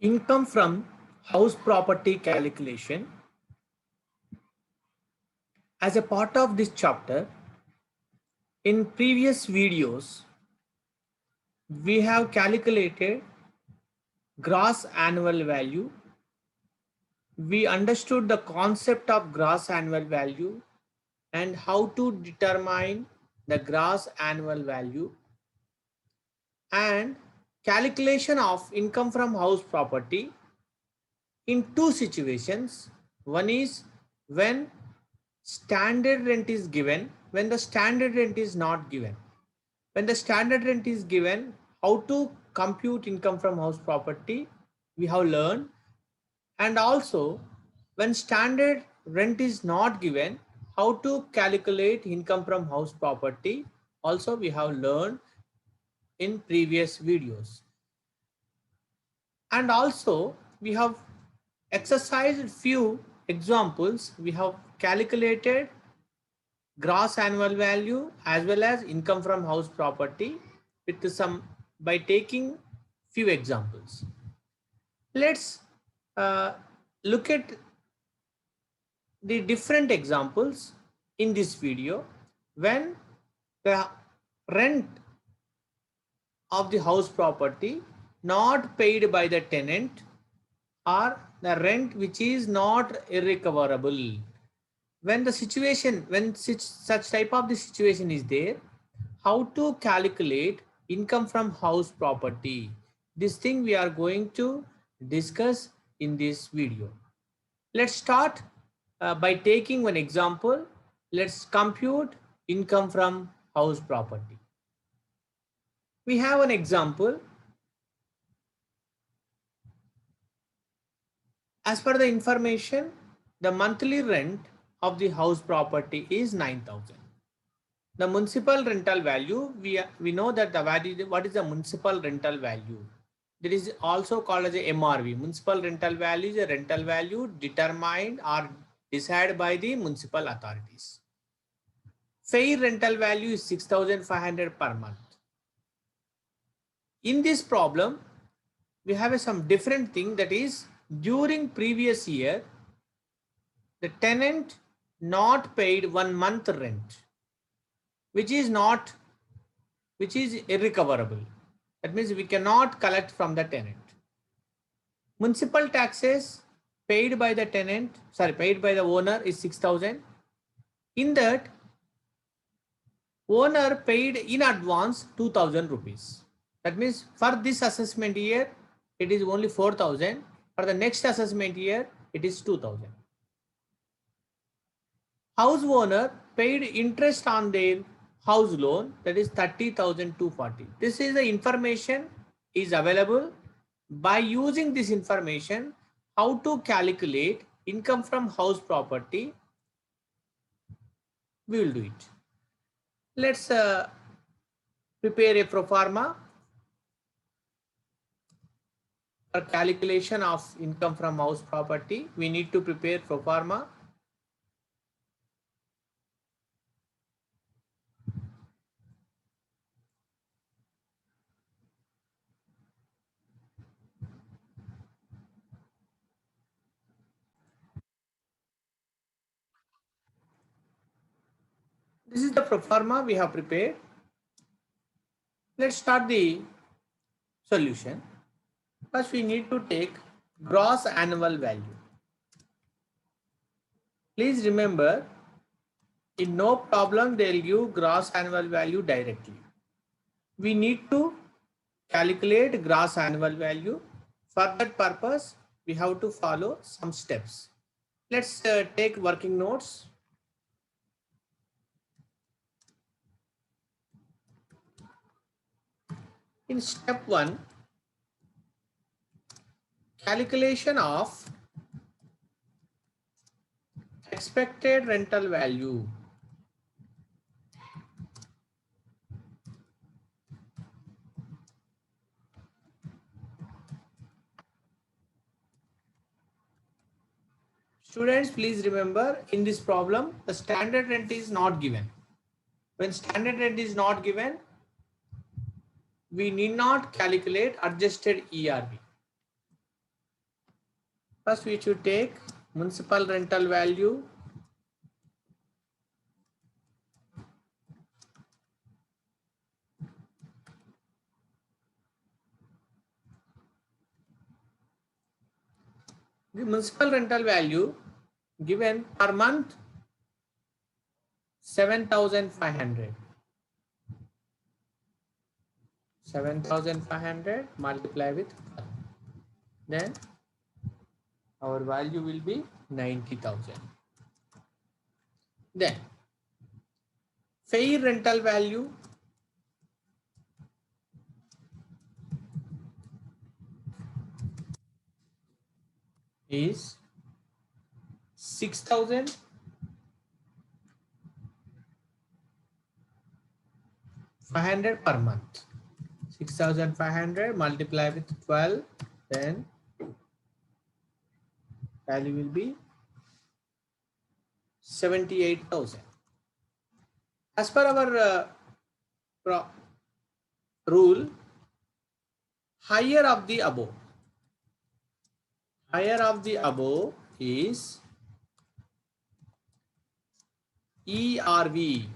Income from house property calculation. As a part of this chapter, in previous videos, we have calculated gross annual value. We understood the concept of gross annual value and how to determine the gross annual value and calculation of income from house property in two situations. One is when standard rent is given, when the standard rent is not given. When the standard rent is given, how to compute income from house property, we have learned. And also, when standard rent is not given, how to calculate income from house property, also we have learned in previous videos. And also, we have exercised few examples. We have calculated gross annual value as well as income from house property with some by taking few examples. Let's look at the different examples in this video. When the rent of the house property not paid by the tenant or the rent which is not irrecoverable. When the situation, when such type of the situation is there, how to calculate income from house property. This thing we are going to discuss in this video. Let's start by taking one example. Let's compute income from house property. We have an example. As per the information, the monthly rent of the house property is 9,000. The municipal rental value, we know that the value, what is the municipal rental value? That is also called as a MRV. Municipal rental value is a rental value determined or decided by the municipal authorities. Fair rental value is 6,500 per month. In this problem, we have some different thing, that is during previous year, the tenant not paid 1 month rent, which is irrecoverable. That means we cannot collect from the tenant. Municipal taxes paid by the tenant, paid by the owner is 6,000. In that, owner paid in advance 2,000 rupees. That means for this assessment year, it is only 4,000. For the next assessment year, it is 2,000. House owner paid interest on their house loan, that is 30,240. This is the information is available. By using this information, how to calculate income from house property, we will do it. Let's prepare a pro forma for calculation of income from house property. We need to prepare pro forma. This is the pro forma we have prepared. Let's start the solution. First, we need to take gross annual value. Please remember, in no problem they'll give gross annual value directly. We need to calculate gross annual value. For that purpose, we have to follow some steps. Let's take working notes. In step 1, calculation of expected rental value. Students, please remember, in this problem, the standard rent is not given. When standard rent is not given, we need not calculate adjusted ERV. First, we should take municipal rental value. The municipal rental value given per month 7,500. 7,500 multiply with 12. Then our value will be 90,000. Then fair rental value is 6,500 per month. 6,500 multiply with 12, then value will be 78,000. As per our rule, higher of the above is ERV.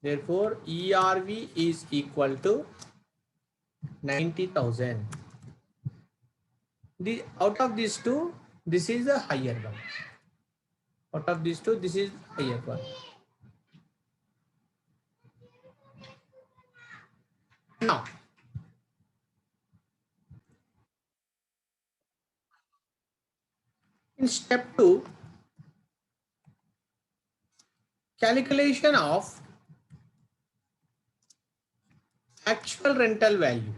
Therefore, ERV is equal to 90,000. Out of these two, this is a higher one. Out of these two, this is higher one. Now, in step 2, calculation of actual rental value.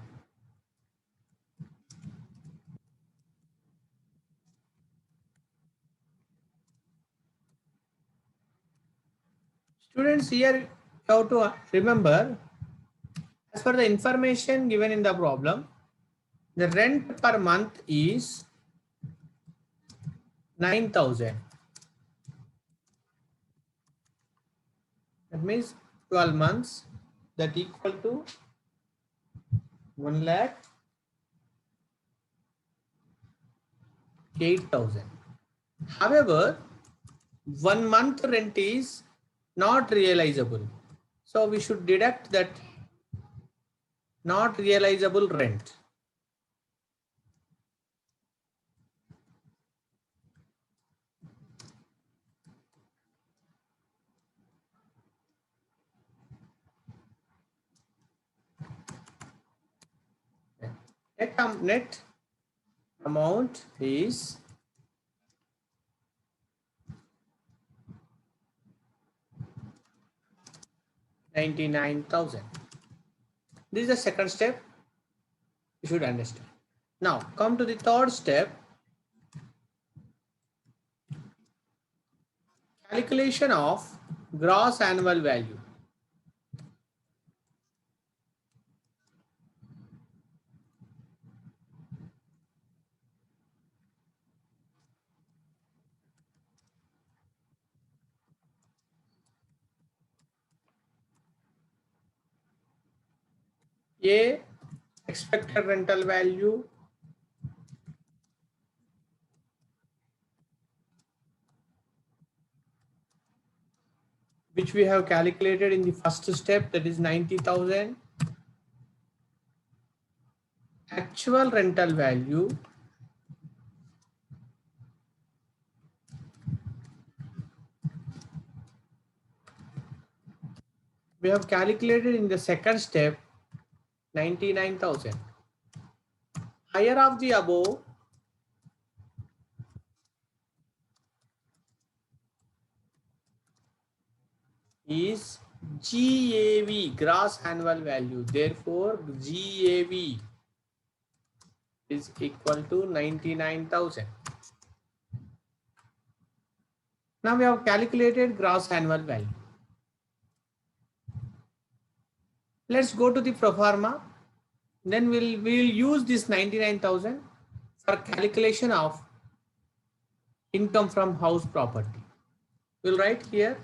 Students, here you have to remember, as per the information given in the problem, the rent per month is 9,000. That means 12 months, that equal to 1,08,000. However, 1 month rent is not realizable. So we should deduct that not realizable rent. Net amount is 99,000. This is the second step you should understand. Now come to the third step. Calculation of gross annual value. A, expected rental value. Which we have calculated in the first step, that is 90,000. Actual rental value we have calculated in the second step, 99,000. Higher of the above is GAV, gross annual value. Therefore, GAV is equal to 99,000. Now we have calculated gross annual value. Let's go to the pro forma. Then we'll use this 99,000 for calculation of income from house property. We'll write here.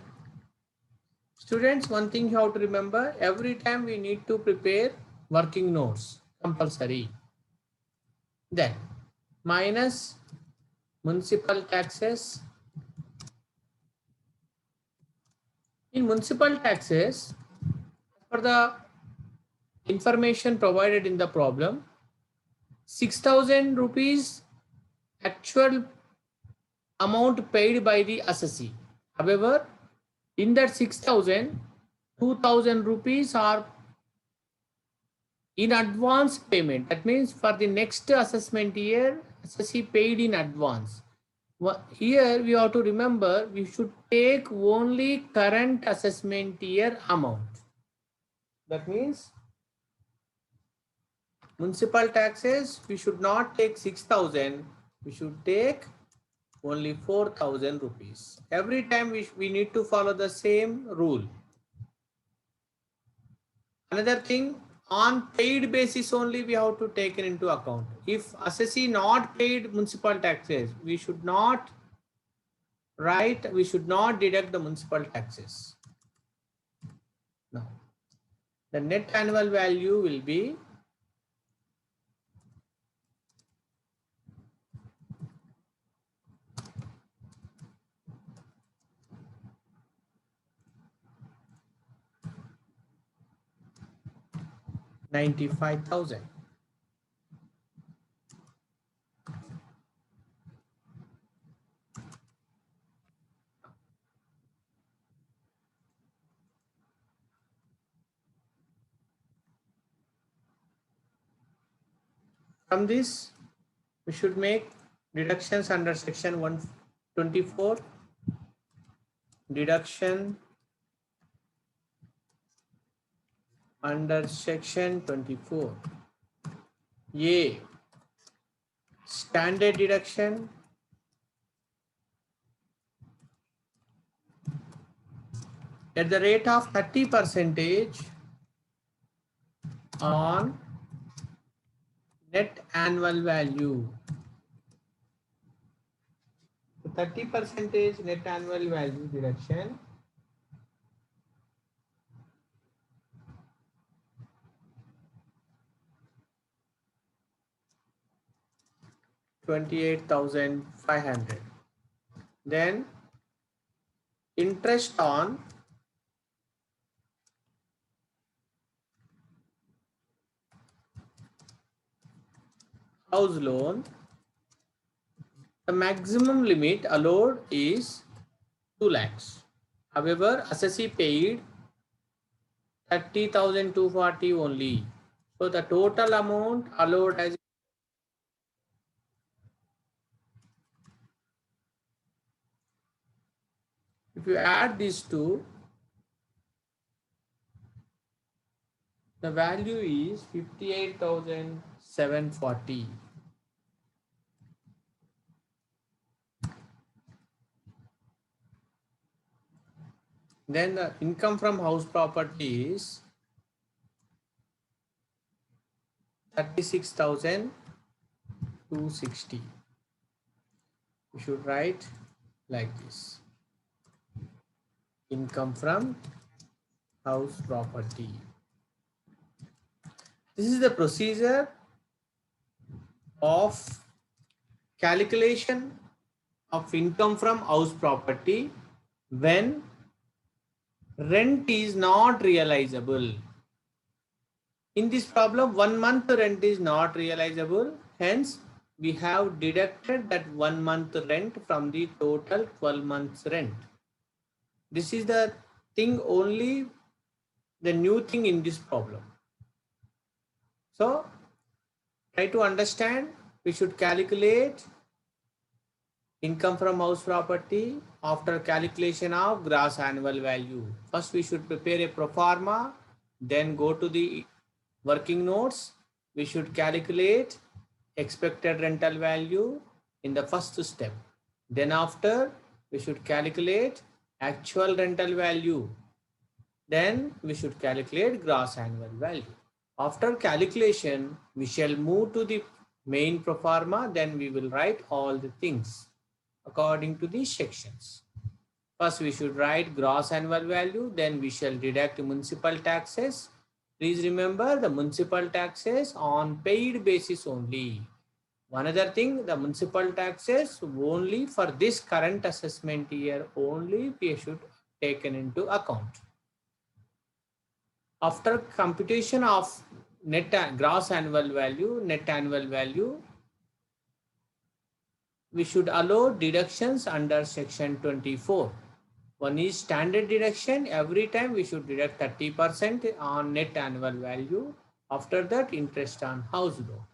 Students, one thing you have to remember, every time we need to prepare working notes, compulsory. Then minus municipal taxes. In municipal taxes, for the information provided in the problem, 6,000 rupees actual amount paid by the assessee. However, in that 6,000, 2,000 rupees are in advance payment. That means for the next assessment year, assessee paid in advance. Here we have to remember we should take only current assessment year amount. That means municipal taxes, we should not take 6,000, we should take only 4,000 rupees. Every time we need to follow the same rule. Another thing, on paid basis only we have to take it into account. If assessee not paid municipal taxes, we should not deduct the municipal taxes. Now, the net annual value will be 95,000. From this, we should make deductions under section 124. Deduction under section 24. A. Standard deduction. At the rate of 30% on net annual value. 30% net annual value deduction. $28,500. Then interest on house loan. The maximum limit allowed is 2 lakhs. However, assessee paid 30,240 only. So the total amount allowed as if you add these two, the value is 58,740. Then the income from house property is 36,260. You should write like this. Income from house property. This is the procedure of calculation of income from house property when rent is not realizable. In this problem, 1 month rent is not realizable. Hence, we have deducted that 1 month rent from the total 12 months rent. This is the thing only, the new thing in this problem. So, try to understand, we should calculate income from house property after calculation of gross annual value. First, we should prepare a pro forma, then go to the working notes. We should calculate expected rental value in the first step. Then after, we should calculate actual rental value. Then we should calculate gross annual value. After calculation, we shall move to the main pro forma. Then we will write all the things according to these sections. First, we should write gross annual value. Then we shall deduct municipal taxes. Please remember the municipal taxes on paid basis only. One other thing, the municipal taxes only for this current assessment year only we should taken into account. After computation of gross annual value, net annual value, we should allow deductions under section 24. One is standard deduction. Every time we should deduct 30% on net annual value. After that, interest on house loan.